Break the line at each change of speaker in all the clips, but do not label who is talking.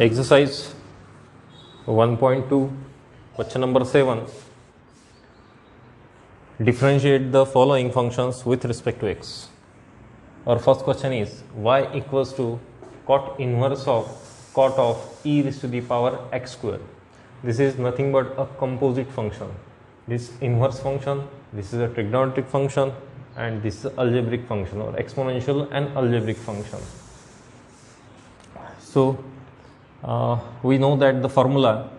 Exercise 1.2, question number 7. Differentiate the following functions with respect to x. Our first question is y equals to cot inverse of cot of e raised to the power x square. This is nothing but a composite function. This inverse function, this is a trigonometric function, and this is algebraic function or exponential and algebraic function. So we know that the formula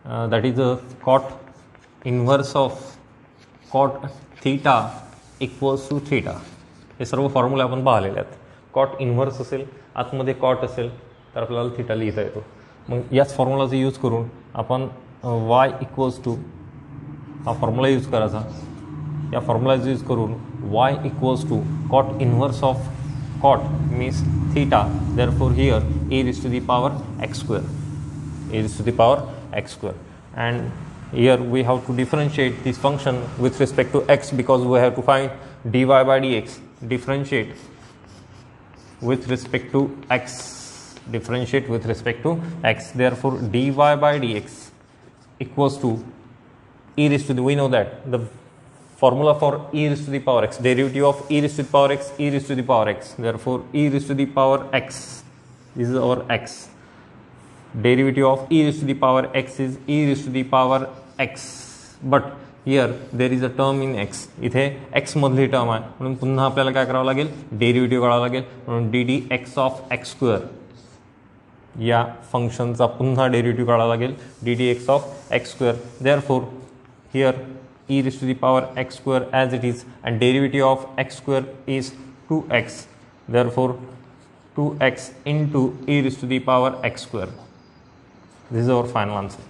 that is a cot inverse of cot theta equals to theta. हे सर्व formula आपण पाहिलेले आहेत. Cot inverse असेल, आतमध्ये cot असेल तर आपल्याला थीटा लिहिता येतो. मग याच फॉर्म्युलाचा यूज करून आपण वाय इक्वल्स टू हा फॉर्म्युला यूज करायचा. या फॉर्म्युलाचा यूज करून y equals to cot inverse of cot means theta, therefore here e raised to the power x square, e raised to the power x square, and here we have to differentiate this function with respect to x because we have to find dy by dx. Differentiate with respect to x, differentiate with respect to x, therefore dy by dx equals to e raised to the, we know that the formula for e raised to the power x, derivative of e raised to the power x, e raised to the power x, therefore e raised to the power x, this is our x, derivative of e raised to the power x is e raised to the power x, but here there is a term in x, इथे x मधली term आहे म्हणून पुन्हा आपल्याला काय करावं लागेल, derivative काढावं लागेल. म्हणून D D x of x square या फंक्शनचा पुन्हा डेरिव्हेटिव्ह काढावा लागेल, D D x of x square. Therefore here e raised to the power x square as it is, and derivative of x square is 2x, therefore 2x into e raised to the power x square. This is our final answer.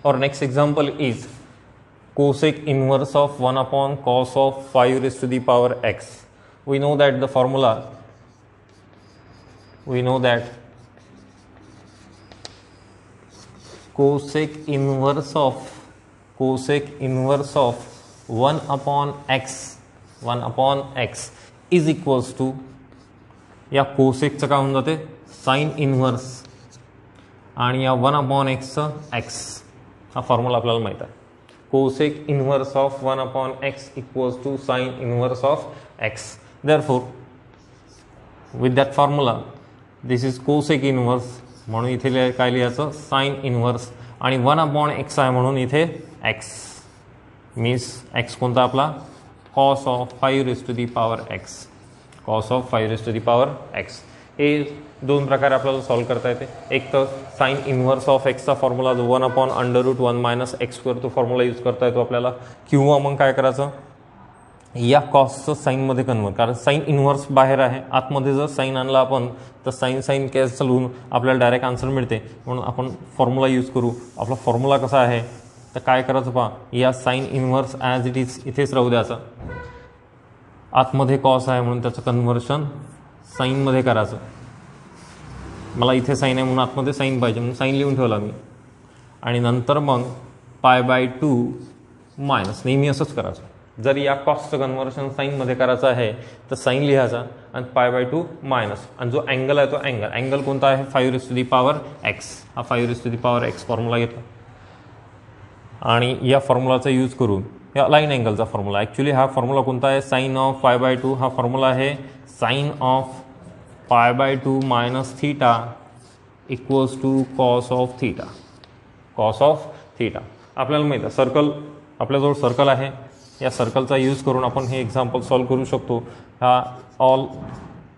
Our next example is cosec inverse of 1 upon cos of 5 raised to the power x. We know that the formula, we know that cosec inverse of 1 upon x is equals to, या कोसेकचं काय होऊन जाते, sign inverse, आणि या 1 upon xचं x. हा फॉर्म्युला आपल्याला माहित आहे. Cosec inverse of 1 upon x equals to sine inverse of x. Therefore with that formula this is cosec inverse, म्हणून इथे काय लिहायचं, साइन इन्व्हर्स, आणि 1 upon x आहे म्हणून इथे x मीन्स x कोणता आपला, cos of 5 raised to the power x, cos of 5 raised to the power x. हे दोन प्रकारे आपल्याला सॉल्व करता येते. एक तर साइन इन्व्हर्स ऑफ एक्सचा फॉर्म्युला जो 1 upon √1 मायनस एक्स स्क्वेअर तो फॉर्म्युला यूज करता येतो आपल्याला, किंवा मग काय करायचं, या कॉसचं साईनमध्ये कन्वर्ट, कारण साइन इन्व्हर्स बाहेर आहे, आतमध्ये जर साइन आणला आपण तर साइन कॅन्सल होऊन आपल्याला डायरेक्ट आन्सर मिळते. म्हणून आपण फॉर्म्युला यूज करू. आपला फॉर्म्युला कसा आहे तर काय करायचं पहा, या sine inverse as it is इथेच राहू द्यायचा. आतमध्ये कॉस आहे म्हणून त्याचं कन्व्हर्शन साईनमध्ये करायचं. मला इथे साईन आहे म्हणून आतमध्ये साईन पाहिजे म्हणून साईन लिहून ठेवला मी, आणि नंतर मग π/2 मायनस, नेहमी असंच करायचं. जर या कॉसचं कन्व्हर्शन साईनमध्ये करायचं आहे तर साईन लिहायचा आणि π/2 मायनस, आणि जो अँगल आहे तो अँगल कोणता आहे, 5 raised to the power x. हा 5 raised to the power x formula घेतला, आणि या फॉर्म्युलाचा यूज करून या लाईन अँगलचा फॉर्म्युला, ॲक्च्युली हा फॉर्म्युला कोणता आहे, साइन ऑफ π/2. हा फॉर्म्युला आहे sine of π/2 minus theta equals to cos of theta, cos of theta. आपल्याला माहिती आहे सर्कल, आपल्याजवळ सर्कल आहे, या सर्कलचा यूज करून आपण हे एक्झाम्पल सॉल्व करू शकतो. हा ऑल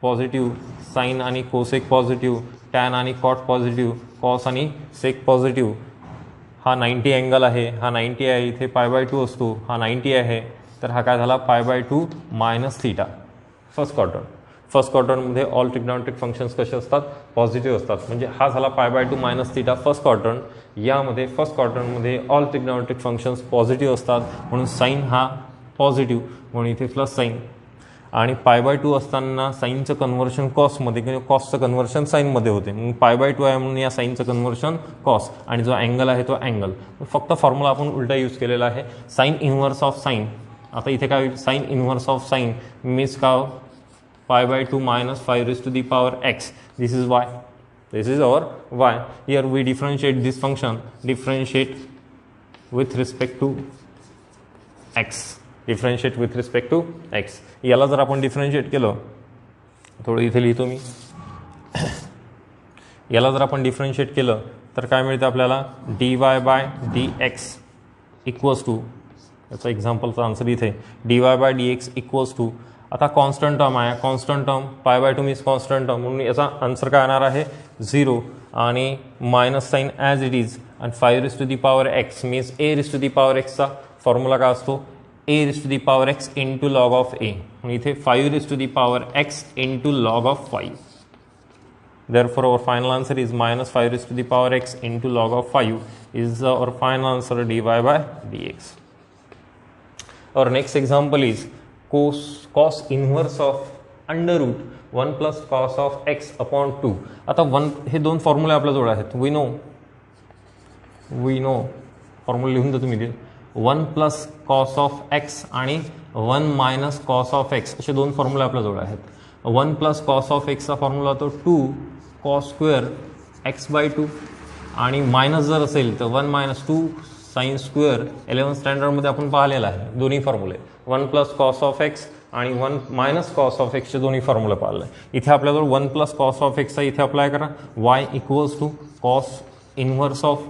पॉझिटिव्ह, साइन आणि कोसेक पॉझिटिव्ह, टॅन आणि कॉट पॉझिटिव्ह, कॉस आणि सेक पॉझिटिव्ह. हा 90 अँगल आहे, हा 90 आहे, इथे π/2 असतो, हा 90 आहे, तर हा काय झाला π/2 मायनस थीटा. फर्स्ट क्वाड्रंटमध्ये ऑल ट्रिग्नॉमेट्रिक फंक्शन्स कसे असतात, पॉझिटिव्ह असतात. म्हणजे हा झाला π/2 मायनस थीटा फर्स्ट क्वाड्रंट. यामध्ये फर्स्ट क्वाड्रंटमध्ये ऑल ट्रिग्नॉमेट्रिक फंक्शन्स पॉझिटिव्ह असतात म्हणून साईन हा पॉझिटिव्ह, म्हणून इथे प्लस साईन. आणि π/2 असताना साईनचं कन्व्हर्शन कॉसमध्ये किंवा कॉसचं कन्व्हर्शन साईनमध्ये होते, मग π/2 आहे म्हणून या साईनचं कन्व्हर्शन कॉस, आणि जो अँगल आहे तो अँगल. फक्त फॉर्म्युला आपण उलटा यूज केलेला आहे, साइन इन्व्हर्स ऑफ साईन. आता इथे काय होईल, sine inverse of sine means का pi by 2 minus 5 raised to the power x. This is y. This is our y. Here we differentiate this function, differentiate with respect to x, differentiate with respect to x. याला जर आपण differentiate केलं, थोडं इथे लिहितो मी, याला जर आपण डिफरन्शिएट केलं तर काय मिळतं आपल्याला, dy by dx equals to, याचा एक्झाम्पलचा आन्सर इथे, dy by dx equals to, आता कॉन्स्टंट टर्म आहे, constant term π/2 means constant term, म्हणून याचा आन्सर काय येणार आहे 0 आणि minus sine as it is आणि 5⁻x मीन्स a⁻x चा फॉर्म्युला काय असतो, a⁻x into log of a, इथे 5⁻x into log of 5. Therefore our final answer is minus 5⁻x into log of 5 is our final answer, dy by dx. Our next example is cos inverse of under root 1 plus cos of x upon 2. आता हे दोन फॉर्म्युले आपल्याजवळ आहेत. we know formula लिहून देतो मी, 1 plus cos of x आणि 1 minus cos of x असे दोन फॉर्म्युले आपल्याजवळ आहेत. 1 प्लस कॉस ऑफ एक्सचा फॉर्म्युला तो 2 कॉस स्क्वेअर x/2 आणि मायनस जर असेल तर 1 मायनस 2 साइन स्क्वेअर. 11th स्टँडर्डमध्ये आपण पाहिलेलं आहे दोन्ही फॉर्म्युले, 1 प्लस कॉस ऑफ एक्स आणि 1 मायनस कॉस ऑफ एक्सचे दोन्ही फॉर्म्युले पाहिले. इथे आपल्याजवळ 1 प्लस कॉस ऑफ एक्सचा इथे अप्लाय करा, y equals to cos inverse of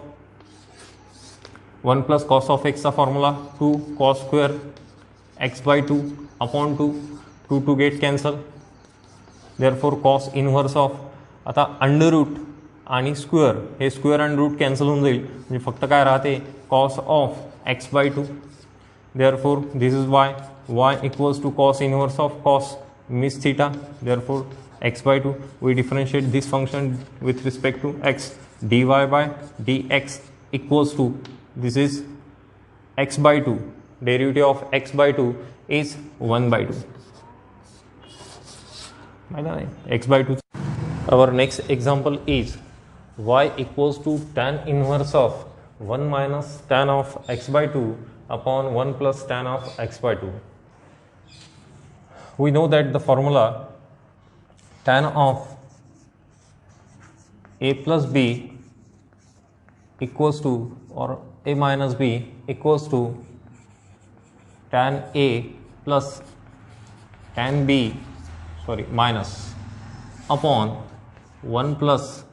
1 plus cos of एक्सचा formula 2 cos square x/2 upon 2 to get cancel. Therefore cos inverse of, आता अंडर रूट आणि स्क्वेअर, हे स्क्वेअर अँड रूट कॅन्सल होऊन जाईल, म्हणजे फक्त काय राहते cos of x/2. Therefore this is y equals to cos inverse of cos miss theta. Therefore x/2 we differentiate this function with respect to x, dy by dx equals to, this is x/2, derivative of x/2 is 1/2. x/2. Our next example is y equals to tan inverse of 1 minus tan of x/2 upon 1 plus tan of x/2. We know that the formula tan of a plus b equals to, or a minus b equals to tan a plus tan b, minus upon 1 plus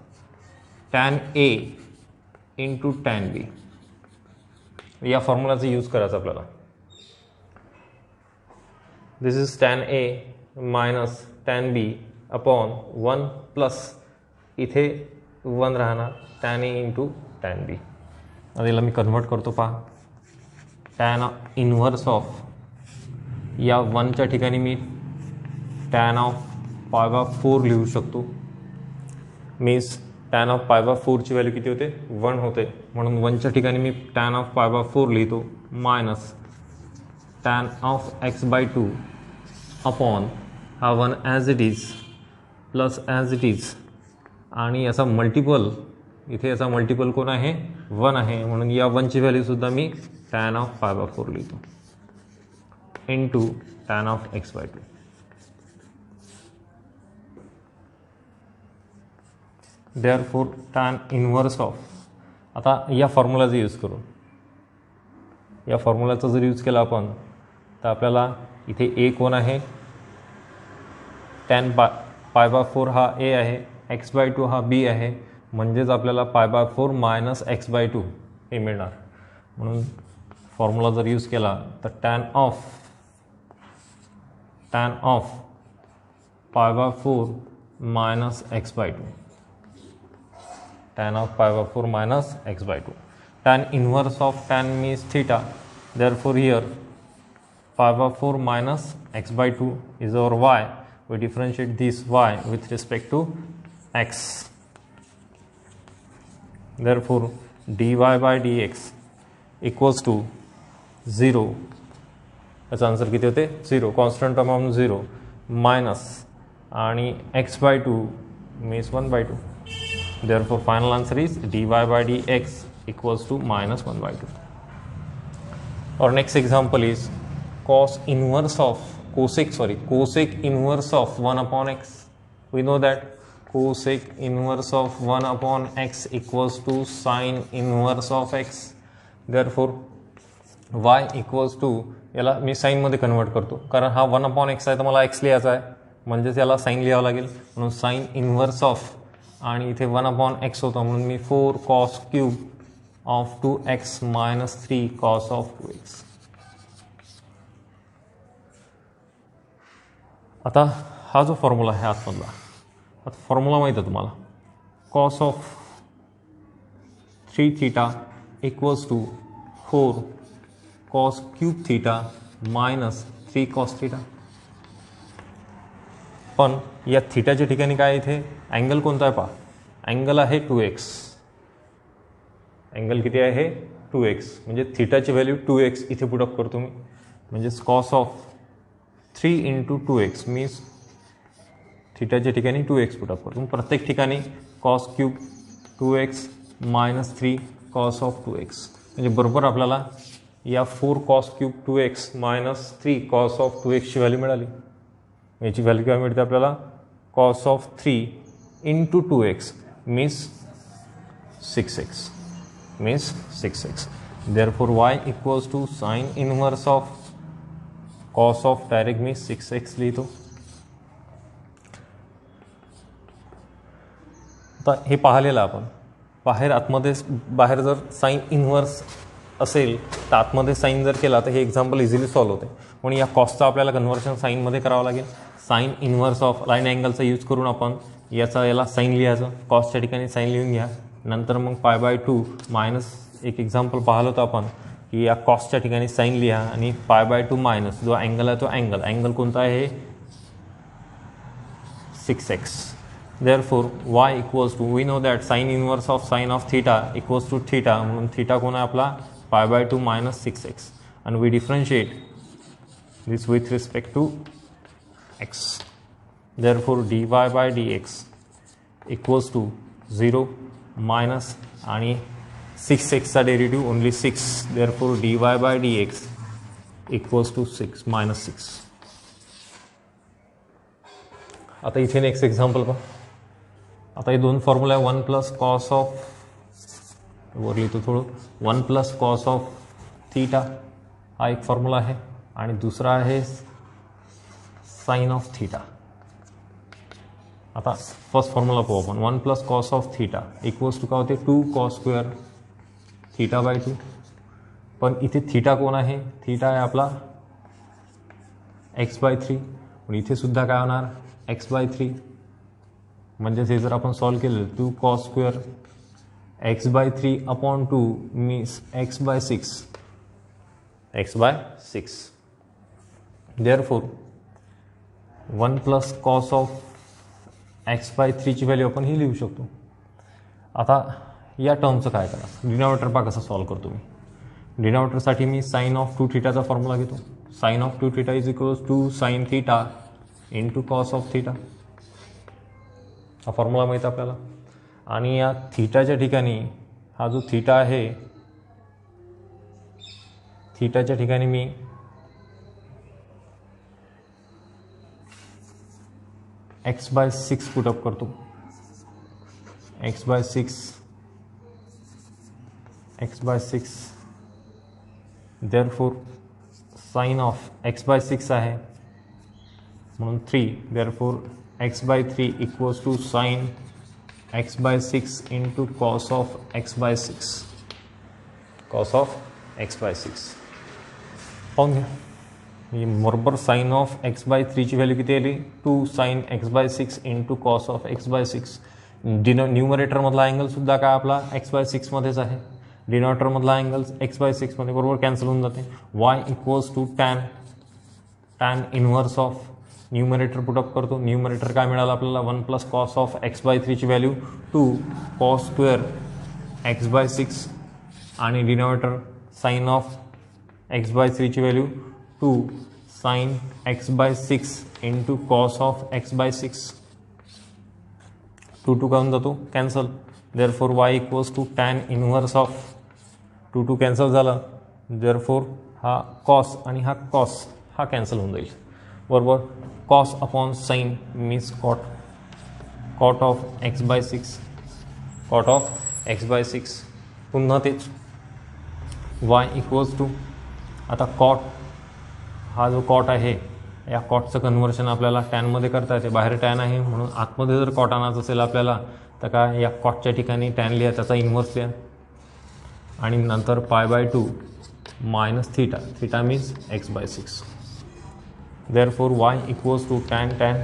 tan a into tan b. या फॉर्म्युलाचा use करायचा आपल्याला. This is tan a minus tan b upon 1 plus, इथे 1 राहणार, tan a into tan b. आता याला मी convert करतो पहा, टॅन इनव्हर्स ऑफ, या 1च्या ठिकाणी मी टॅन ऑफ π/4 लिहू शकतो. मीन्स टॅन ऑफ π/4ची व्हॅल्यू किती होते 1 होते, म्हणून 1च्या ठिकाणी मी टॅन ऑफ π/4 लिहितो, minus tan of x/2 upon हा 1 as it is plus as it is, आणि याचा मल्टिपल, इथे याचा मल्टिपल कोण आहे 1 आहे, म्हणून या 1ची व्हॅल्यूसुद्धा मी टॅन ऑफ π/4 लिहितो into tan of x/2. Therefore tan inverse of, आता या फॉर्म्युलाचा यूज करू, या फॉर्म्युलाचा जर यूज केला आपण तर आपल्याला इथे a कोण आहे, टॅन π/4 हा a आहे, x/2 हा b आहे, म्हणजेच आपल्याला π/4 मायनस x/2 हे मिळणार. म्हणून फॉर्म्युला जर यूज केला तर tan of π/4 minus x/2, tan of π/4 minus x/2. Tan inverse of tan means theta. Therefore here π/4 minus x/2 is our y. We differentiate this y with respect to x. Therefore dy by dx equals to 0. याचा answer किती होते 0. Constant term of 0 minus आणि x/2 means 1/2. Therefore final answer is dy by dx equals to minus 1/2. Our next example is cosec inverse of 1 upon x. We know that cosec inverse of 1/x equals to sine inverse of x. Therefore y equals to, याला मी साईनमध्ये convert करतो कारण हा 1/x आहे तर मला x लिहायचा आहे, म्हणजेच याला साईन लिहावं लागेल, म्हणून साईन इनवर्स ऑफ, आणि इथे 1/x होता म्हणून मी 4 cos cube of 2x minus 3 cos of 2x. आता हा जो फॉर्म्युला आहे आतमधला, आता फॉर्म्युला माहीत आहे तुम्हाला, cos of 3 theta equals to 4 cos cube theta minus 3 cos theta. पण या थीटाच्या ठिकाणी काय इथे अँगल कोणता आहे पहा, अँगल आहे 2x. अँगल किती आहे 2x, म्हणजे थीटाची व्हॅल्यू 2x इथे पुटअप करतो मी, म्हणजेच cos of 3 into 2x means थीटाच्या ठिकाणी 2x पुटअप करतो. प्रत्येक ठिकाणी cos cube 2x minus 3 cos of 2x, म्हणजे बरोबर आपल्याला या 4 cos cube 2x minus 3 cos of 2x ची व्हॅल्यू मिळाली. याची व्हॅल्यू काय मिळते आपल्याला, cos of 3 into 2x means 6x, means 6x. Therefore y equals to sine inverse of cos of, direct मी 6x लिहितो. आता हे पाहिलेलं आपण बाहेर जर साइन इनवर्स असेल तर आतमध्ये साईन जर केला तर हे एक्झाम्पल इझिली सॉल्व्ह होते. पण या कॉसचं आपल्याला कन्व्हर्शन साईनमध्ये करावं लागेल. साइन इनवर्स ऑफ लाईन अँगलचा यूज करून आपण याला साईन लिहायचं, कॉसच्या ठिकाणी साईन लिहून घ्या. नंतर मग π/2 मायनस, एक एक्झाम्पल पाहिलं होतं आपण की या कॉसच्या ठिकाणी साईन लिहा आणि π/2 मायनस जो अँगल आहे तो अँगल कोणता आहे 6x. Therefore y equals to, we know that sin inverse of sin of theta equals to theta, म्हणून theta कोण आहे आपला π/2 minus 6x, and we differentiate this with respect to x. Therefore dy by dx equals to 0 minus आणि 6x चा derivative only 6. Therefore dy by dx equals to 6 minus 6. आता इथे next example पहा. आता हे दोन फॉर्म्युला आहे, 1 प्लस कॉस ऑफ, वर लिहितो थोडं, 1 प्लस कॉस ऑफ थीटा हा एक फॉर्म्युला आहे आणि दुसरा आहे साइन ऑफ थीटा. आता फर्स्ट फॉर्म्युला पाहू आपण, 1 plus cos of theta equals to काय होते 2 cos स्क्वेअर θ/2. पण इथे थीटा कोण आहे, थीटा आहे आपला x/3, पण इथे सुद्धा काय होणार x/3. म्हणजेच हे जर आपण सॉल्व केलं 2 cos square x/3/2 means x/6. Therefore 1 plus cos of x/3 ची व्हॅल्यू आपण ही लिहू शकतो. आता या टर्मचं काय करा, डिनॉमिनेटर पहा कसं सॉल्व करतो मी. डिनॉमिनेटरसाठी मी साइन ऑफ 2 थीटाचा फॉर्म्युला घेतो. Sine of 2 theta is equals to sine theta into cos of theta. हा फॉर्म्युला माहीत आपल्याला. आणि या थीटाच्या ठिकाणी हा जो थीटा आहे, थीटाच्या ठिकाणी मी x/6 पुटअप करतो. x/6 therefore sign of x/6 आहे म्हणून 3. Therefore x/3 equals to sine x/6 into cos of x/6. Cos of x/6 पाहून घ्या. बरोबर साइन ऑफ x/3 ची व्हॅल्यू किती आली 2 sine x/6 into cos of x/6. न्यूमरेटरमधला अँगलसुद्धा काय आपला x/6 मध्येच आहे. डिनॉमिनेटरमधला अँगल x/6 मध्ये बरोबर कॅन्सल होऊन जाते. y equals to tan inverse of, numerator put up करतो. न्यूमरेटर काय मिळालं आपल्याला 1 प्लस कॉस ऑफ x/3 ची व्हॅल्यू 2 cos स्क्वेअर x/6 आणि डिनॉमिनेटर साइन ऑफ x/3 ची value 2 sine x/6 into cos of x/6. 2 काय होऊन जातो cancel. Therefore y equals to tan inverse of 2 cancel झाला. देअरफॉर हा कॉस आणि हा कॉस हा कॅन्सल होऊन जाईल. बरोबर cos upon sine means cot of x by six, cot of x by six. पुन्हा तेच वाय इक्वल्स टू, आता कॉट हा जो कॉट आहे या कॉटचं कन्व्हर्शन आपल्याला टॅनमध्ये करता येते. बाहेर टॅन आहे म्हणून आतमध्ये जर कॉट आणायचं असेल आपल्याला तर काय या कॉटच्या ठिकाणी टॅन लिहा, त्याचा इन्व्हर्स लिहा आणि नंतर pi by two minus theta, theta means x by six. Therefore y equals to tan, tan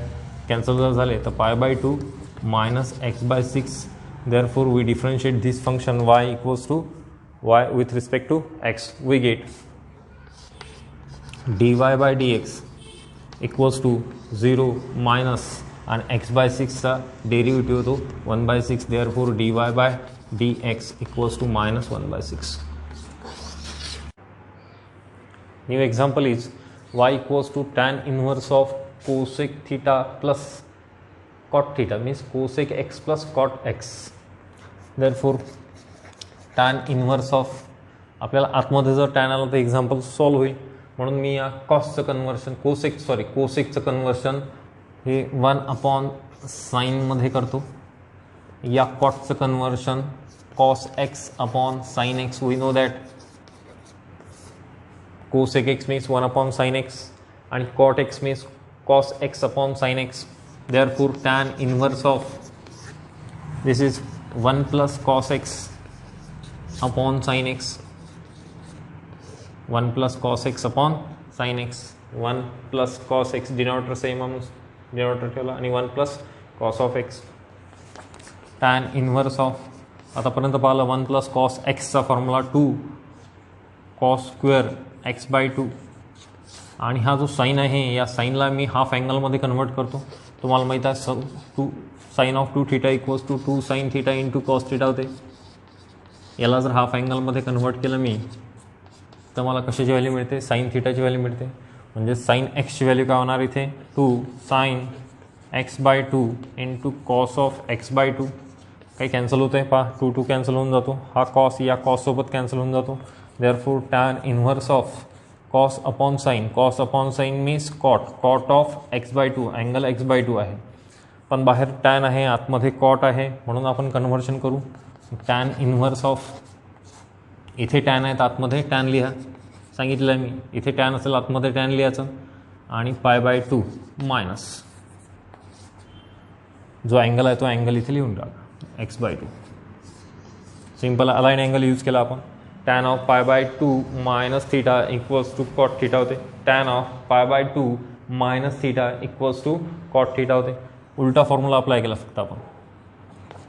cancel जर झाले तर pi by two minus x by six. Therefore we differentiate this function y equals to y with respect to x. We get dy by dx equals to 0 minus आणि x by सिक्सचा derivative होतो 1/6. Therefore dy by dx equals to minus 1/6. New example is y equals to tan inverse of cosec theta plus cot theta means cosec x plus cot x. Therefore tan inverse of, आपल्याला आतमध्ये जर tan आलं तर example solve होईल. म्हणून मी या कॉसचं conversion कोसेकचं conversion हे 1 साईनमध्ये करतो. या कॉटचं conversion cos x upon sine x. We know that cosec x means 1 sine x आणि cot x means cos x upon sine x. Therefore tan inverse of this is 1 plus cos x upon sine x, 1 plus cos x upon sine x. 1 plus cos x denominator same denominator ठेवला आणि 1 plus cos of x. Tan inverse of आतापर्यंत पाहिलं 1 plus cos एक्सचा formula 2 cos square x by 2 आणि हा जो sine आहे या साईनला मी हाफ अँगलमध्ये कन्वर्ट करतो. तुम्हाला माहीत आहे 2 sine of 2 theta equals to 2 sine theta into cos theta होते. याला जर हाफ अँगलमध्ये कन्वर्ट केलं मी तर मला कशाची व्हॅल्यू मिळते, साइन थीटाची व्हॅल्यू मिळते. म्हणजे साइन एक्सची व्हॅल्यू काय होणार इथे 2 sine x by 2 into cos of x by 2. काही कॅन्सल होतं आहे पहा, 2 2 कॅन्सल होऊन जातो. हा कॉस या कॉससोबत कॅन्सल होऊन जातो. Therefore tan inverse of cos upon sine means cot of x by 2. Angle x by 2 आहे पण बाहेर टॅन आहे आतमध्ये कॉट आहे म्हणून आपण कन्व्हर्शन करू. टॅन इन्व्हर्स ऑफ, इथे टॅन आहेत आतमध्ये टॅन लिहा, सांगितलं आहे मी. इथे टॅन असेल आतमध्ये टॅन लिहायचं आणि पाय बाय 2 मायनस जो अँगल आहे तो अँगल इथे लिहून टाका x by 2. Simple allied angle use केला आपण. Tan of pi by 2 minus theta equals to cot theta होते. Tan of pi by 2 minus theta equals to cot theta होते. उलटा फॉर्म्युला अप्लाय केला फक्त आपण.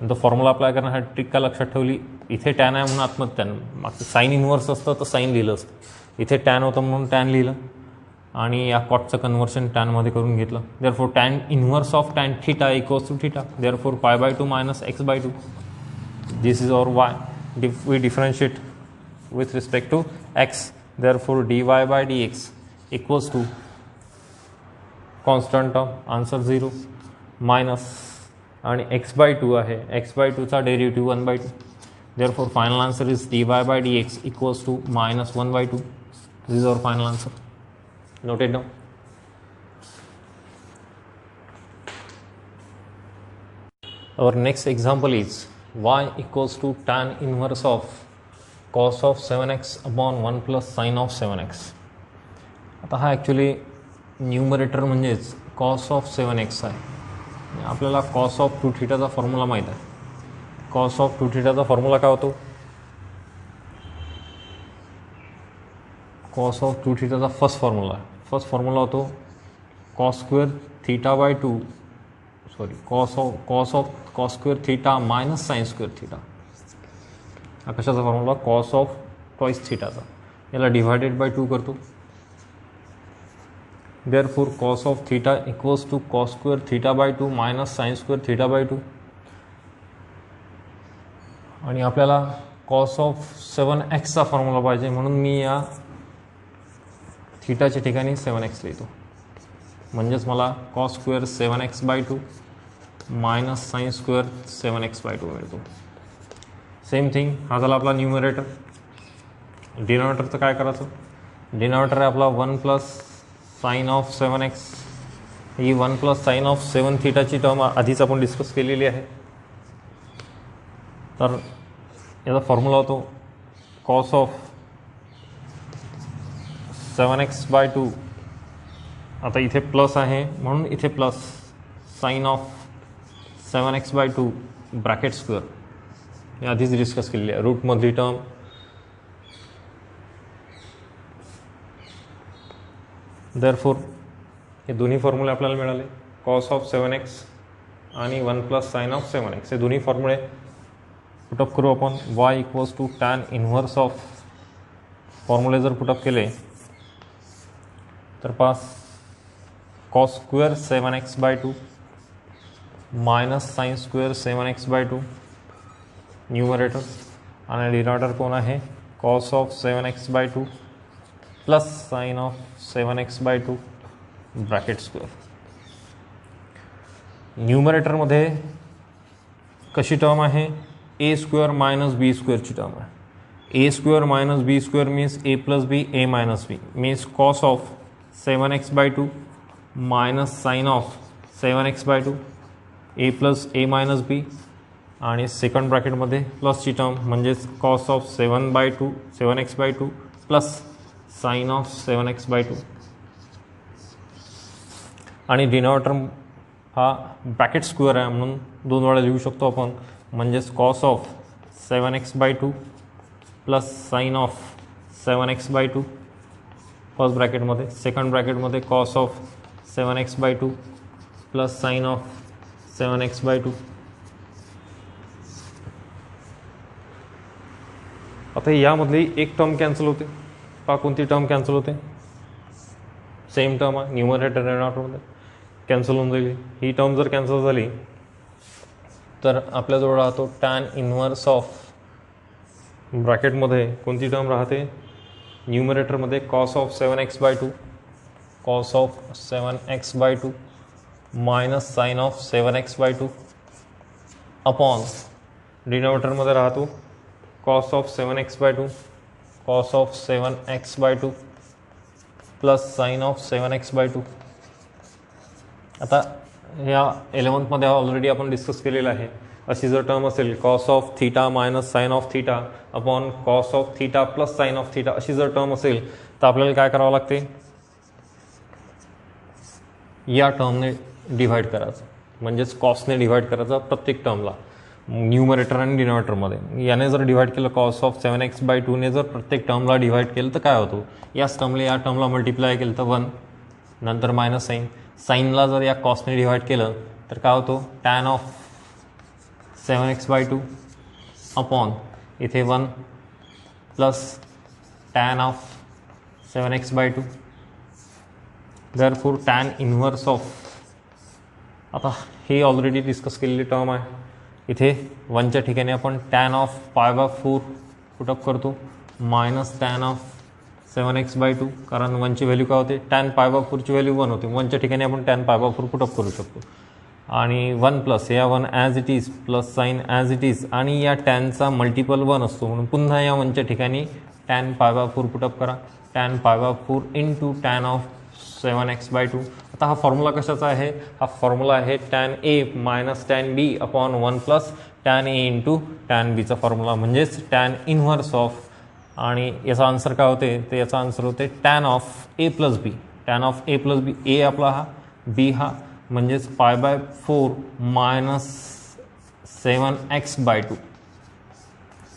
तो फॉर्म्युला अप्लाय करण्यासाठी ट्रिक का लक्षात ठेवली, इथे टॅन आहे म्हणून आतमध्ये टॅन, मागचं साईन इन्व्हर्स असतं तर साईन लिहिलं असतं. इथे टॅन होतं म्हणून टॅन लिहिलं आणि या कॉटचं कन्व्हर्शन टॅनमध्ये करून घेतलं. Therefore tan inverse of tan theta equals to theta. Therefore pi by 2 minus x by 2. This is our y. We differentiate with respect to x. Therefore dy by dx equals to constant term answer 0 minus आणि x by 2 आहे, x by 2चा derivative 1/2. Therefore final answer is dy by dx equals to minus 1/2. This is our final answer. Noted down. Our next example is y equals to tan inverse of cos of 7x upon 1 plus sin of 7x. आता हा actually numerator म्हणजेच cos of 7x आहे. आपल्याला cos of 2 थीटाचा formula माहीत आहे. cos of 2 थीटाचा formula काय होतो, cos of 2 थीटाचा फर्स्ट फॉर्म्युला होतो cos square theta by 2 cos square theta minus sine square theta. हा कशाचा फॉर्म्युला, cos ऑफ ट्वाइस थीटाचा. याला डिवायडेड बाय 2 करतो. Therefore cos of theta equals to cos square theta by 2 minus sine square theta by 2. आणि आपल्याला cos of 7xचा formula पाहिजे म्हणून मी या थीटाच्या ठिकाणी 7x लिहितो. म्हणजेच मला cos स्क्वेअर 7x बाय 2 मायनस साइन स्क्वेअर 7x बाय 2 मिळतो. सेम थिंग हा झाला आपला न्यूमरेटर. डिनॉमिनेटरचं काय करायचं, डिनॉमिनेटर आहे आपला 1 प्लस साइन ऑफ 7x ही 1 प्लस साईन ऑफ 7 थीटाची टर्म आधीच आपण डिस्कस केलेली आहे. तर याचा फॉर्म्युला होतो कॉस ऑफ 7x/2. आता इथे प्लस आहे म्हणून इथे plus sine of 7x/2 bracket square. हे आधीच डिस्कस केलेली आहे. रूटमधली टर्म देअरफॉर हे दोन्ही फॉर्म्युले आपल्याला मिळाले. कॉस ऑफ 7x आणि 1 प्लस साईन ऑफ 7x हे दोन्ही फॉर्म्युले पुटअप करू आपण. y equals to tan inverse of फॉर्म्युले जर पुटअप केले तर पास cos square 7x/2 minus sine square 7x/2 numerator आणि डिनॉमिनेटर कोण आहे cos of 7x/2 plus sine of 7x/2 bracket square. न्यूमरेटरमध्ये कशी टर्म आहे ए स्क्वेअर मायनस बी स्क्वेअरची टर्म आहे. A square minus b square means a plus b a minus b means cos of 7x/2 minus sine of 7x/2 a plus A minus b आणि second ब्रॅकेटमध्ये प्लसची term म्हणजेच cos of 7x/2 plus sine of 7x/2 आणि denominator हा bracket square आहे म्हणून 2 वेळा लिहू शकतो आपण. म्हणजेच cos of 7x/2 plus sine of 7x/2 first ब्रॅकेटमध्ये. सेकंड ब्रॅकेटमध्ये cos of 7x/2 plus sine of 7x/2. आता यामधली एक टर्म कॅन्सल होते. पहा कोणती टर्म कॅन्सल होते. सेम टर्म आहे न्यूमरेटर डिनॉमिनेटरमध्ये कॅन्सल होऊन जाईल. ही टर्म जर कॅन्सल झाली तर आपल्याजवळ राहतो टॅन इन्व्हर्स ऑफ ब्रॅकेटमध्ये कोणती टर्म राहते न्यूमरेटरमध्ये cos of 7x/2 cos of 7x/2 minus sine of 7x/2 upon डिनॉमिनेटरमध्ये राहतो cos of 7x/2 cos of 7x/2 plus sine of 7x/2. आता ह्या 11th ऑलरेडी आपण डिस्कस केलेलं आहे. अशी जर टर्म असेल cos of theta minus sine of theta upon cos of theta plus sine of theta अशी जर टर्म असेल तर आपल्याला काय करावं लागते या टर्मने डिव्हाइड करायचं. म्हणजेच कॉसने डिव्हाइड करायचं प्रत्येक टर्मला न्यूमरेटर आणि डिनॉमिनेटरमध्ये. याने जर डिव्हाइड केलं कॉस ऑफ 7x/2 ने जर प्रत्येक टर्मला डिव्हाइड केलं तर काय होतो याच टर्मला या टर्मला मल्टिप्लाय केलं तर 1 नंतर मायनस साईन. साईनला जर या कॉसने डिव्हाइड केलं तर काय होतो टॅन ऑफ 7x/2 अपॉन इथे 1 plus tan of 7x/2 therefore tan inverse of. आता हे ऑलरेडी डिस्कस केलेली टर्म आहे. इथे 1च्या ठिकाणी आपण टॅन ऑफ π/4 पुटअप करतो मायनस टॅन ऑफ 7x/2 कारण 1ची व्हॅल्यू काय होते टॅन π/4ची व्हॅल्यू 1 होते. 1च्या ठिकाणी आपण टॅन π/4 पुटअप करू शकतो आणि 1 प्लस या 1 as it is plus sine as it is आणि या टॅनचा मल्टिपल 1 असतो म्हणून पुन्हा या 1च्या ठिकाणी टॅन π/4 पुटअप करा tan π/4 into tan of 7x/2. आता हा फॉर्म्युला कशाचा आहे हा फॉर्म्युला आहे tan a minus tan b upon 1 plus tan a into tan बीचा फॉर्म्युला म्हणजेच टॅन इन्व्हर्स ऑफ. आणि याचा आन्सर काय होते तर याचा आन्सर होते tan of A plus b. Tan of A plus b a आपला हा बी हा म्हणजेच π/4 मायनस 7x/2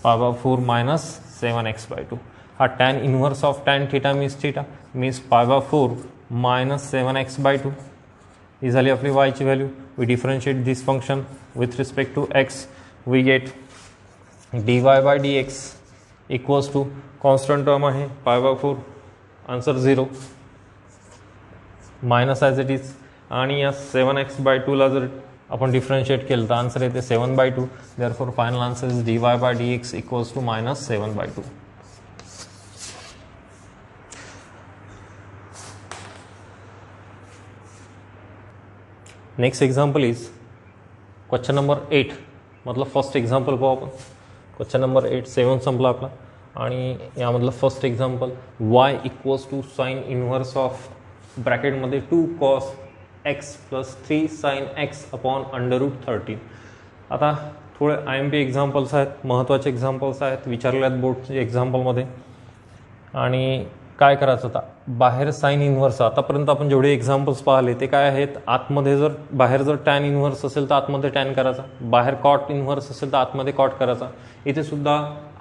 π/4 मायनस 7x/2. हा tan inverse of tan theta means π/4 minus 7x/2 ही झाली आपली वायची value. We differentiate this function with respect to x we get dy/dx equals to constant term आहे π/4 answer 0 minus as it is आणि या 7x/2ला जर आपण डिफरन्शिएट केलं तर आन्सर येते 7/2. Therefore final answer is dy/dx equals to minus 7/2. Next example is question number 8 मतलब first example पाहू आपण. क्वेश्चन नंबर 8 7 संपला आपला आणि यामधलं first example y equals to sine inverse of ब्रॅकेटमध्ये 2 cos x plus 3 sine x upon √13. आता थोडे IMP एक्झाम्पल्स आहेत, महत्त्वाचे एक्झाम्पल्स आहेत, विचारले आहेत बोर्डचे एक्झाम्पलमध्ये. आणि काय करायचं आता, बाहेर साइन इन्व्हर्स, आतापर्यंत आपण जेवढे एक्झाम्पल्स पाहिले ते काय आहेत, आतमध्ये जर बाहेर जर टॅन इन्व्हर्स असेल तर आतमध्ये टॅन करायचा, बाहेर कॉट इन्व्हर्स असेल तर आतमध्ये कॉट करायचा. इथे सुद्धा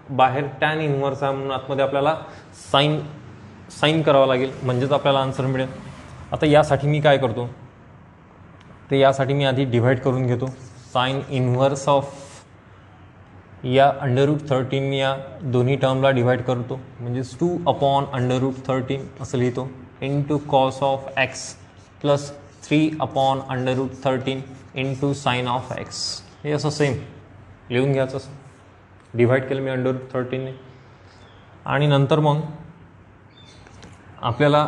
बाहेर टॅन इन्व्हर्स आहे म्हणून आतमध्ये आपल्याला साइन करावं लागेल, म्हणजेच आपल्याला आन्सर मिळेल. आता यासाठी मी काय करतो, ते यासाठी मी आधी डिव्हाइड करून घेतो. साइन इन्व्हर्स ऑफ या √13 या दोन्ही टर्मला डिव्हाइड करतो, म्हणजेच 2 अपॉन √13 असं लिहितो, into cos of x plus 3 upon √13 into sine of x. हे असं सेम लिहून घ्यायचं, असं डिव्हाइड केलं मी √13ने. आणि नंतर मग आपल्याला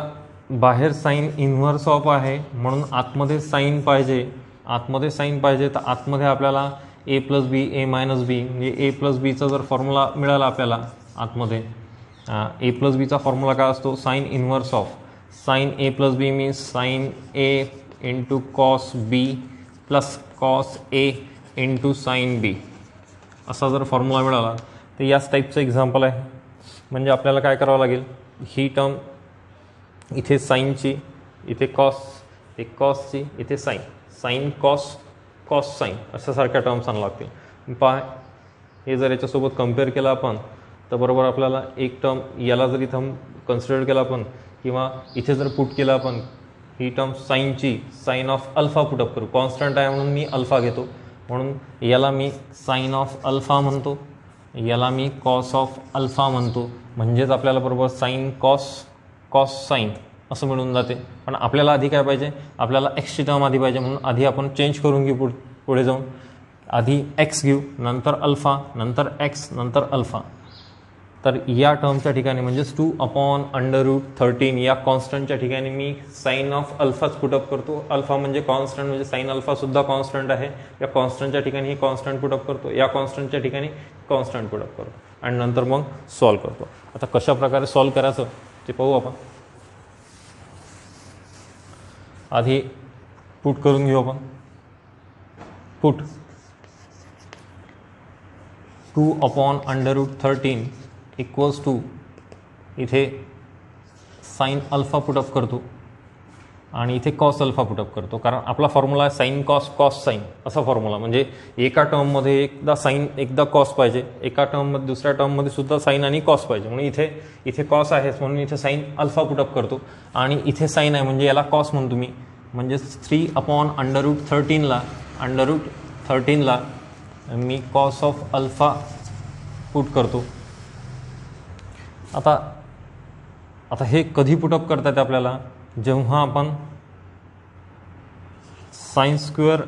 बाहेर साइन इन्व्हर्स ऑफ आहे म्हणून आतमध्ये साइन पाहिजे, तर आतमध्ये आपल्याला a plus b a minus b, म्हणजे ए प्लस बीचा जर फॉर्म्युला मिळाला आपल्याला आतमध्ये, ए प्लस बीचा फॉर्म्युला काय असतो, sine inverse of sine a plus b means sine a into cos b plus cos A into sine b, असा जर फॉर्म्युला मिळाला तर याच टाईपचं एक्झाम्पल आहे. म्हणजे आपल्याला काय करावं लागेल, ही टर्म इथे साईनची, इथे कॉसची, इथे साइन कॉस साइन अशा सारख्या टर्म्स आणावं लागतील. हे जर याच्यासोबत कम्पेअर केलं आपण तर बरोबर आपल्याला एक टर्म याला जर इथं कन्सिडर केला आपण किंवा इथे जर पुट केलं आपण, ही टर्म साईनची साइन ऑफ अल्फा पुटअप करू, कॉन्स्टंट आहे म्हणून मी अल्फा घेतो, म्हणून याला मी साइन ऑफ अल्फा म्हणतो, याला मी कॉस ऑफ अल्फा म्हणतो, म्हणजेच आपल्याला बरोबर साइन कॉस साइन असं मिळून जाते. पण आपल्याला आधी काय पाहिजे, आपल्याला एक्सची टर्म आधी पाहिजे, म्हणून आधी आपण चेंज करून घेऊ पुढे जाऊन. आधी एक्स घेऊ, नंतर अल्फा, नंतर एक्स, नंतर अल्फा. तर या टर्मच्या ठिकाणी म्हणजेच 2 अपॉन √13 या कॉन्स्टंटच्या ठिकाणी मी साइन ऑफ अल्फाच पुटअप करतो. अल्फा म्हणजे कॉन्स्टंट, म्हणजे साइन अल्फासुद्धा कॉन्स्टंट आहे. या कॉन्स्टंटच्या ठिकाणी ही कॉन्स्टंट पुटअप करतो, या कॉन्स्टंटच्या ठिकाणी कॉन्स्टंट पुटअप करतो आणि नंतर मग सॉल्व करतो. आता कशा प्रकारे सॉल्व करायचं ते पाहू आपण. आधी पुट करून घेऊ आपण. पुट 2 अपॉन √13 इक्वल्स टू, इथे साइन अल्फा पुटअप करतो आणि इथे कॉस अल्फा पुटअप करतो, कारण आपला फॉर्म्युला आहे साइन कॉस साइन असा फॉर्म्युला. म्हणजे एका टर्ममध्ये एकदा साइन एकदा कॉस पाहिजे, एका टर्ममध्ये दुसऱ्या टर्ममध्ये सुद्धा साइन आणि कॉस पाहिजे, म्हणून इथे कॉस आहे म्हणून इथे साइन अल्फा पुटअप करतो आणि इथे साइन आहे म्हणजे याला कॉस म्हणतो मी. म्हणजे 3 अपॉन √13ला मी कॉस ऑफ अल्फा पुट करतो. आता हे कधी पुटअप करता येते आपल्याला, जेव्हा आपण sine square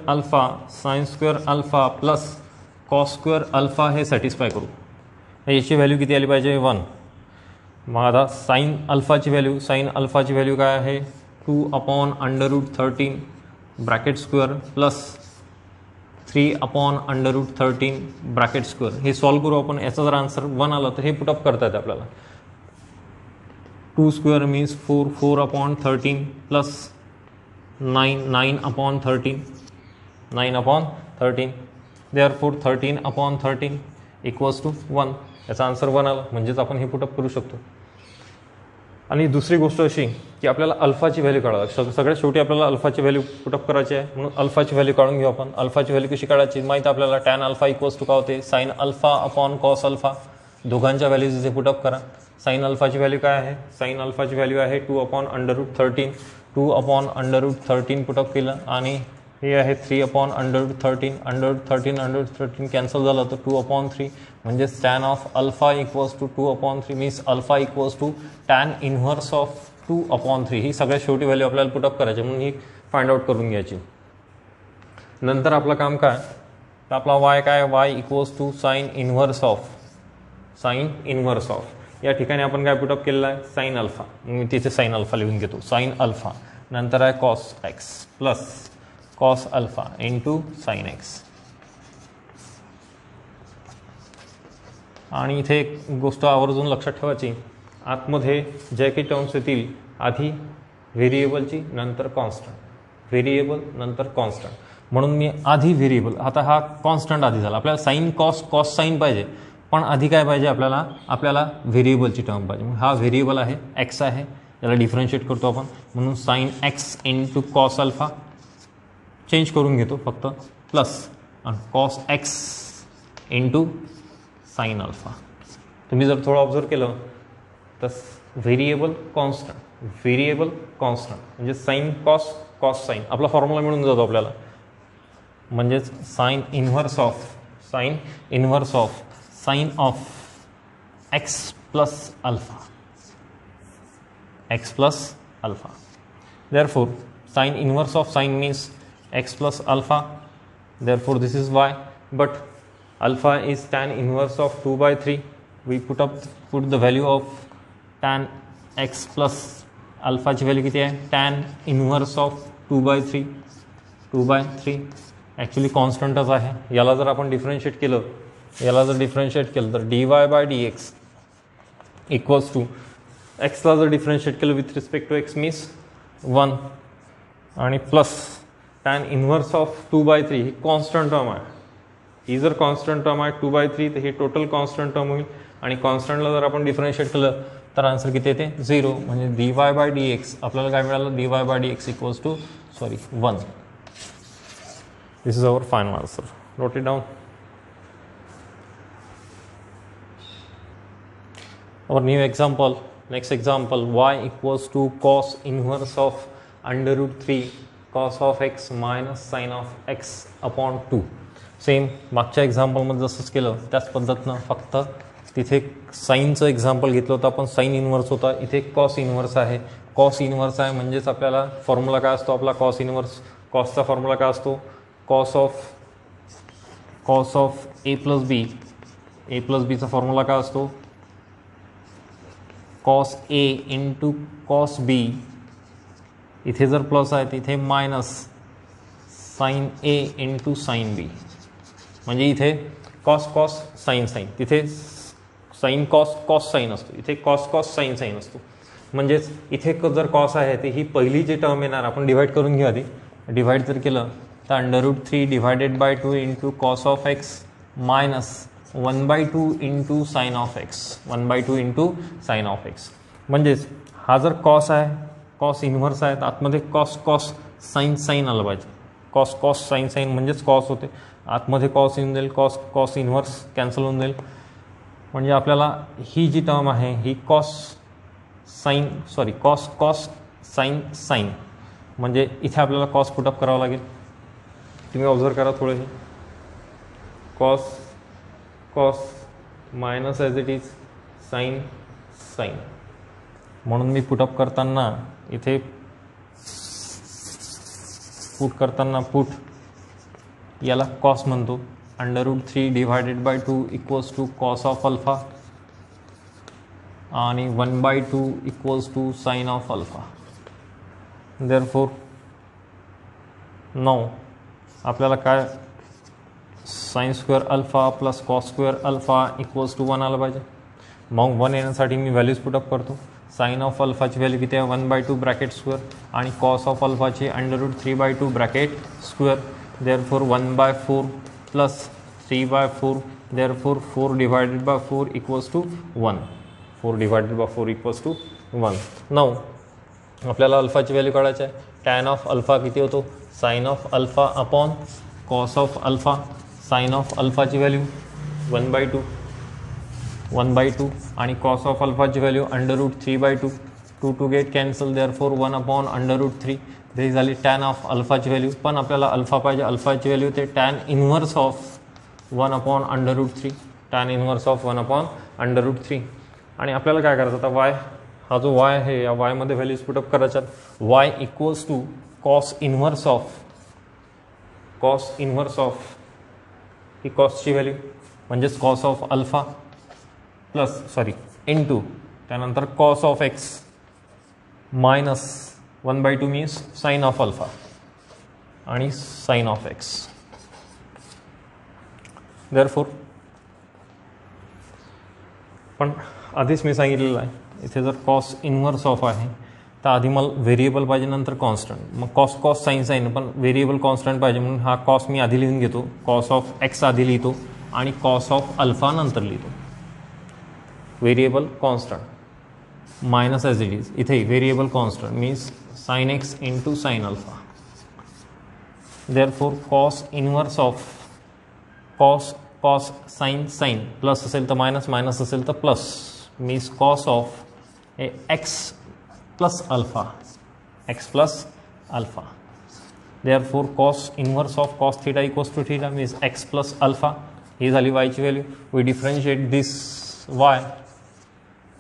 alpha plus cos square alpha हे सॅटिस्फाय करू. याची व्हॅल्यू किती आली पाहिजे, 1. मग आता साइन अल्फाची व्हॅल्यू काय आहे, 2 upon √13 bracket square plus 3 upon √13 bracket square. हे सॉल्व करू आपण. याचा जर आन्सर 1 आला तर हे पुटअप करता येते आपल्याला. 2 square means 4 upon 13 plus 9 upon 13 therefore 13 upon 13 equals to 1. याचा आन्सर 1 आला, म्हणजेच आपण हे पुटअप करू शकतो. आणि दुसरी गोष्ट अशी की आपल्याला अल्फाची व्हॅल्यू काढावी. सगळ्यात शेवटी आपल्याला अल्फाची व्हॅल्यू पुटअप करायची आहे, म्हणून अल्फाची व्हॅल्यू काढून घेऊ आपण. अल्फाची व्हॅल्यू कशी काढायची माहिती आपल्याला, टॅन अल्फा इक्वल्स टू काय होते, sine alpha upon cos alpha. दोघांच्या व्हॅल्यूज इथे पुटअप करा. साइन अल्फाची व्हॅल्यू काय आहे, साइन अल्फाची व्हॅल्यू आहे 2 अपॉन √13. 2 अपॉन √13 पुटअप केलं आणि हे आहे 3 अपॉन √13 कॅन्सल झालं तर 2 अपॉन 3, म्हणजे tan of alpha equals to 2 upon 3 means alpha equals to tan inverse of 2 upon 3. ही सगळ्यात शेवटी व्हॅल्यू आपल्याला पुटअप करायची, म्हणून ही फाइंड आउट करून घ्यायची. नंतर आपलं काम काय, तर आपला वाय काय, y equals to sine inverse of. या ठिकाणी आपण काय पुटअप केलेलं आहे, साइन अल्फा. मी तिथे साइन अल्फा लिहून घेतो, साइन अल्फा. नंतर आहे cos x plus cos alpha into sine x. आणि इथे एक गोष्ट आवर्जून लक्षात ठेवायची, आतमध्ये ज्या काही टर्म्स येतील आधी व्हेरिएबलची नंतर कॉन्स्टंट. व्हेरिएबल नंतर कॉन्स्टंट. म्हणून मी आधी व्हेरिएबल, आता हा कॉन्स्टंट आधी झाला. आपल्याला साईन कॉस साईन पाहिजे, पण आधी काय पाहिजे आपल्याला व्हेरिएबलची टर्म पाहिजे. हा व्हेरिएबल आहे, एक्स आहे, याला डिफरन्शिएट करतो आपण. म्हणून sine x into cos alpha change करून घेतो फक्त, प्लस आणि cos x into sine alpha. तुम्ही जर थोडं ऑब्झर्व केलं तर व्हेरिएबल कॉन्स्टंट म्हणजे साईन कॉस साईन आपला फॉर्म्युला मिळून जातो आपल्याला. म्हणजेच sine inverse of sine of x plus alpha. Therefore sin inverse of sin means x plus alpha. Therefore this is y, but alpha is tan inverse of 2/3. We put the value of tan x plus alpha ची value किती आहे? tan inverse of 2/3 actually कॉन्स्टंटच आहे. याला जर आपण differentiate केलं तर dy/dx equals to एक्सला जर डिफरन्शिएट केलं with respect to x means 1 आणि प्लस टॅन इन्व्हर्स ऑफ 2/3 ही कॉन्स्टंट टर्म आहे. ही जर कॉन्स्टंट टर्म आहे 2/3 तर ही टोटल कॉन्स्टंट टर्म होईल. आणि कॉन्स्टंटला जर आपण डिफरन्शिएट केलं तर आन्सर किती येते? 0. म्हणजे dy/dx आपल्याला काय मिळालं? dy/dx equals to 1. This is our final answer. Note it down. Our new example, next example, y equals to cos inverse of under root 3 cos of x minus sin of x upon 2. Same मागच्या एक्झाम्पलमध्ये जसंच केलं त्याच पद्धतीनं, फक्त तिथे साईनचं example घेतलं होतं आपण, साईन इन्व्हर्स होता, इथे कॉस इन्व्हर्स आहे. कॉस इन्व्हर्स आहे म्हणजेच आपल्याला फॉर्म्युला काय असतो आपला कॉस इन्व्हर्स, कॉसचा फॉर्म्युला काय असतो? कॉस ऑफ ए प्लस बीचा फॉर्म्युला काय असतो? कॉस ए इंटू कॉस बी. इथे जर प्लस आहे तर इथे minus sine A into sine B. म्हणजे इथे कॉस साईन तिथे साईन कॉस साईन असतो, इथे कॉस साईन असतो. म्हणजेच इथे जर कॉस आहे तर ही पहिली जी टर्म येणार आपण डिवाईड करून घेऊ आधी. डिवाईड जर केलं तर √3 divided by 2 into cos of x minus 1/2 into sine of x. म्हणजेच हा जर कॉस आहे, कॉस इन्व्हर्स आहे, तर आतमध्ये कॉस साईन आलं पाहिजे. कॉस साईन म्हणजेच कॉस होते, आतमध्ये कॉस येऊन जाईल, कॉस इन्व्हर्स कॅन्सल होऊन जाईल. म्हणजे आपल्याला ही जी टर्म आहे ही कॉस साईन म्हणजे इथे आपल्याला कॉस पुटअप करावं लागेल. तुम्ही ऑब्झर्व करा थोडं हे. Cos minus as it is sine म्हणून मी पुटअप करताना इथे पुट याला कॉस म्हणतो. √3 divided by 2 equals to cos of alpha आणि 1/2 equals to sine of alpha. Therefore now आपल्याला काय sine square alpha plus cos square alpha equals to 1 आलं पाहिजे. मग 1 येण्यासाठी मी व्हॅल्यूज पुटअप करतो. साईन ऑफ अल्फाची व्हॅल्यू किती आहे? 1/2 ब्रॅकेट स्क्वेअर आणि कॉस ऑफ अल्फाची √3/2 bracket square. Therefore 1/4 plus 3/4. Therefore 4 divided by 4 equals to 1. 4 divided by 4 equals to 1. Now आपल्याला अल्फाची व्हॅल्यू काढायची आहे. टॅन ऑफ अल्फा किती होतो? Sine of alpha upon cos of alpha. Sine of अल्फाची value 1/2 आणि कॉस ऑफ अल्फाची value √3/2. 2 get cancel. Therefore 1 upon √3. ही झाली टॅन ऑफ अल्फाची व्हॅल्यू. पण आपल्याला अल्फा पाहिजे. अल्फाची व्हॅल्यू ते tan inverse of 1 upon √3. Tan inverse of 1 upon √3. आणि आपल्याला काय करायचं आता? वाय, हा जो वाय आहे या वायमध्ये व्हॅल्यूज पुटअप करायच्यात. Y equals to cos inverse of ही कॉसची व्हॅल्यू म्हणजेच कॉस ऑफ अल्फा इंटू त्यानंतर cos of x minus 1/2 means sine of alpha आणि साईन ऑफ एक्स. देअरफॉर पण आधीच मी सांगितलेलं आहे इथे जर कॉस इन्व्हर्स ऑफ आहे तर आधी मला व्हेरिएबल पाहिजे, नंतर कॉन्स्टंट. मग कॉस साईन पण व्हेरिएबल कॉन्स्टंट पाहिजे, म्हणून हा कॉस मी आधी लिहून घेतो, कॉस ऑफ एक्स आधी लिहितो आणि कॉस ऑफ अल्फा नंतर लिहितो. Variable constant minus as it is, इथे variable constant means sine x into sine alpha. Therefore cos inverse of cos sine plus असेल तर मायनस, मायनस असेल तर plus, means cos of x plus alpha, x plus alpha. Therefore cos inverse of cos theta equals to theta means x plus alpha. ही झाली वायची value. We differentiate this y,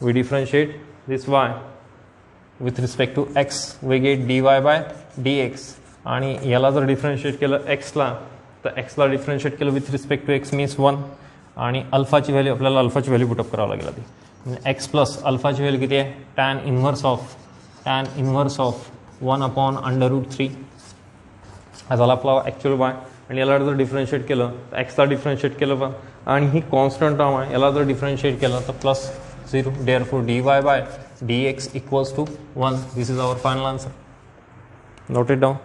we differentiate this y with respect to x, we get dy by dx. आणि याला जर differentiate केलं एक्सला, तर एक्सला डिफरन्शिएट केलं with respect to x means 1. आणि अल्फाची व्हॅल्यू, आपल्याला अल्फाची व्हॅल्यू पुटअप करावं लागेल आधी. एक्स प्लस अल्फाची व्हॅल्यू किती आहे, टॅन इन्व्हर्स ऑफ 1/√3 हा झाला आपला ॲक्च्युअल वाय. आणि याला जर डिफरन्शिएट केलं तर एक्सला डिफरन्शिएट केलं पण, आणि ही कॉन्स्टंट टर्म आहे, याला जर डिफरन्शिएट केलं तर plus 0. Therefore dy by dx equals to 1. This is our final answer. Note it down.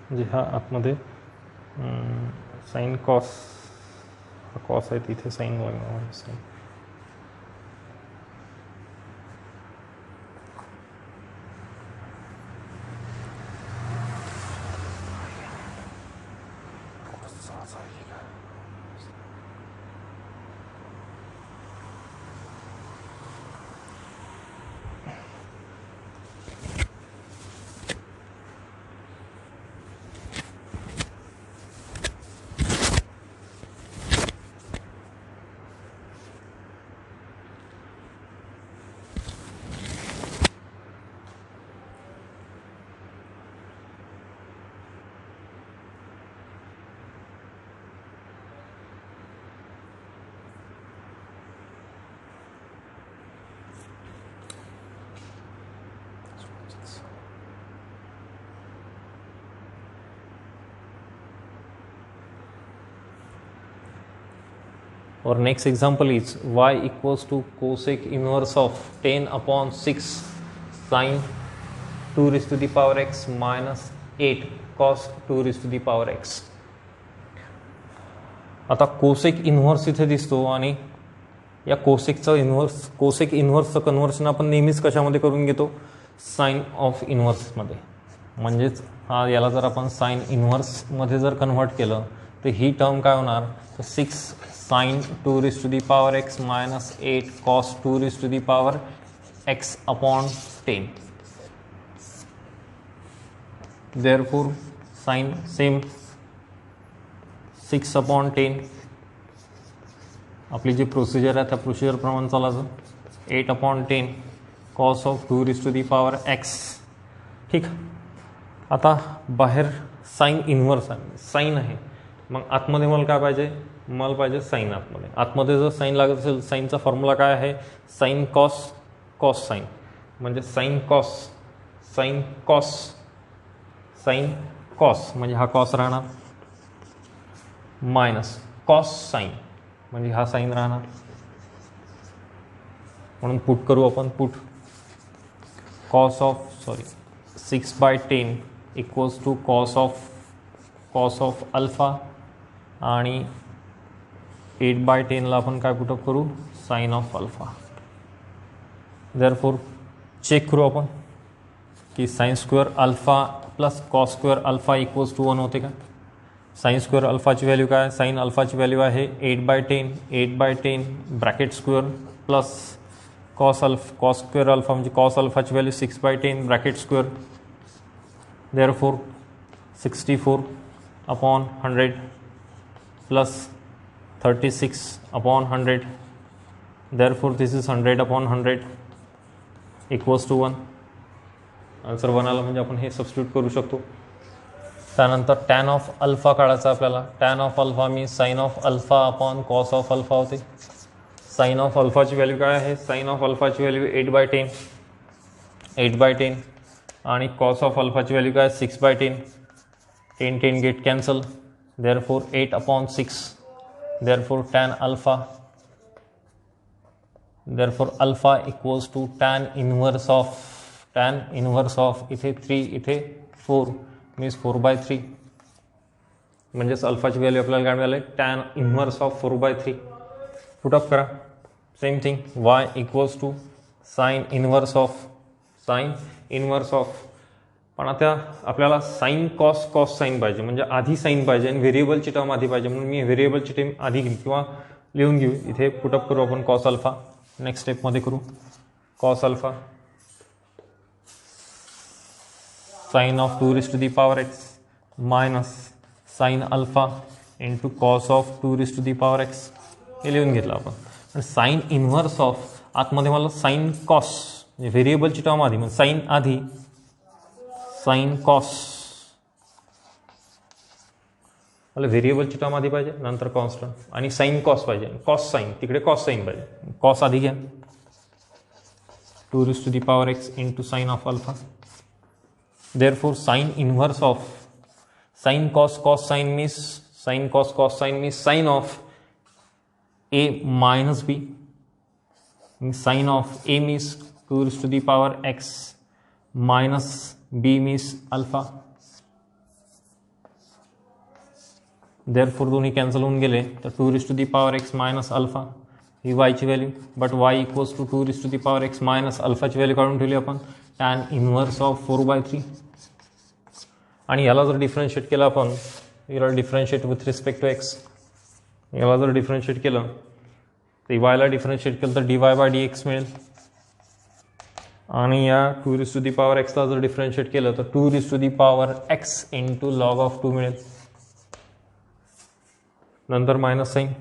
म्हणजे हा आतमध्ये साईन कॉस आहे, तिथे साईन लागणार sine. Our next example is y equals to cosec inverse of 10/6 sin 2 raised to the power x minus 8 cos 2 raised to the power x. आता cosec inverse इथे दिसतो आणि या कोसेकचं इन्व्हर्सचं कन्व्हर्शन आपण नेहमीच कशामध्ये करून घेतो, साइन ऑफ इन्व्हर्समध्ये. म्हणजेच हा याला जर आपण साइन इन्व्हर्समध्ये जर कन्व्हर्ट केलं तर ही टर्म काय होणार, तर 6 sin 2 raised to the power x minus 8 cos 2 raised to the power x upon 10. Therefore sin same 6 upon 10 आपली जी प्रोसिजर आहे त्या प्रोसिजरप्रमाणे चालायचं. 8/10 कॉस ऑफ 2⁻x. ठीक. आता बाहेर साईन इन्व्हर्स आहे, साईन आहे, मग आतमध्ये मला काय पाहिजे, मला पाहिजे साईन. आतमध्ये जर साईन लागत असेल, साईनचा फॉर्म्युला काय आहे, साईन कॉस कॉस साईन. म्हणजे sine cos sine cos sine cos म्हणजे हा कॉस राहणार, मायनस कॉस साईन म्हणजे हा साईन राहणार. म्हणून पुट करू आपण. Put cos of 6/10 equals to cos of alpha आणि 8/10 ला आपण काय पुटअप करू, sine of alpha. Therefore check करू आपण की sine square alpha plus cos square alpha equals to 1 होते का. साईन स्क्वेअर अल्फाची व्हॅल्यू काय, साईन अल्फाची व्हॅल्यू आहे 8/10 bracket square plus cos square alpha म्हणजे कॉस अल्फाची value 6/10 bracket square. Therefore 64/100 plus 36/100. Therefore this is 100/100 equals to 1. Answer 1 आला म्हणजे आपण हे सबस्टिट्यूट करू शकतो. त्यानंतर टॅन ऑफ अल्फा काढायचा आपल्याला. टॅन ऑफ अल्फा मी sine of alpha upon cos of alpha होते. साईन ऑफ अल्फाची व्हॅल्यू काय आहे, साईन ऑफ अल्फाची व्हॅल्यू 8/10 आणि कॉस ऑफ अल्फाची व्हॅल्यू काय 6/10. 10 get cancel. Therefore 8/6. Therefore tan alpha equals to tan inverse of इथे 3 इथे 4 मीन्स 4/3. म्हणजेच अल्फाची व्हॅल्यू आपल्याला काय मिळाली, टॅन इन्व्हर्स ऑफ 4/3. पुटअप करा. Same thing y equals to sine inverse of. पण आता आपल्याला साईन कॉस साईन पाहिजे, म्हणजे आधी साईन पाहिजे आणि व्हेरिएबलची टर्म आधी पाहिजे. म्हणून मी व्हेरिएबलची टर्म आधी घेऊ किंवा लिहून घेऊ. इथे पुटअप करू आपण कॉस अल्फा. नेक्स्ट स्टेपमध्ये करू cos alpha sign of 2⁻x minus sine alpha into cos of 2⁻x हे लिहून घेतलं आपण. आणि साइन इन्व्हर्स ऑफ आतमध्ये मला साइन कॉस म्हणजे व्हेरिएबलची टर्म आधी, म्हणजे साइन आधी साइन कॉस, मला व्हेरिएबलची टर्म आधी पाहिजे नंतर कॉन्स्टंट, आणि साइन कॉस पाहिजे, कॉस साइन तिकडे कॉस साइन पाहिजे. कॉस आधी घ्या 2⁻x into sine of alpha. Therefore sin inverse of sin cos sin means sin cos sin means sin of a minus b. Sin of a means 2⁻x minus b means alpha. Therefore दोन्ही cancel होऊन गेले तर 2⁻x minus alpha ही y ची value, but y equals to 2⁻x minus अल्फाची value काढून ठेवली आपण टॅन इन्व्हर्स ऑफ 4/3. आणि याला जर डिफरन्शिएट केलं आपण, याला differentiate with respect to x, याला जर डिफरन्शिएट केलं तर वायला डिफरन्शिएट केलं तर dy/dx मिळेल. आणि या 2⁻x ला जर डिफरन्शिएट केलं तर 2⁻x इंटू लॉग ऑफ 2 मिळेल. नंतर minus sine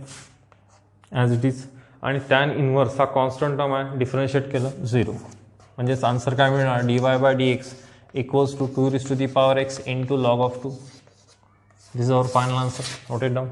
as it is, आणि टॅन इन्व्हर्स हा कॉन्स्टंट टर्म आहे, डिफरन्शिएट केलं 0. म्हणजेच आन्सर काय मिळणार, dy/dx equals to 2⁻x into log of 2. This is our final answer. Note it down.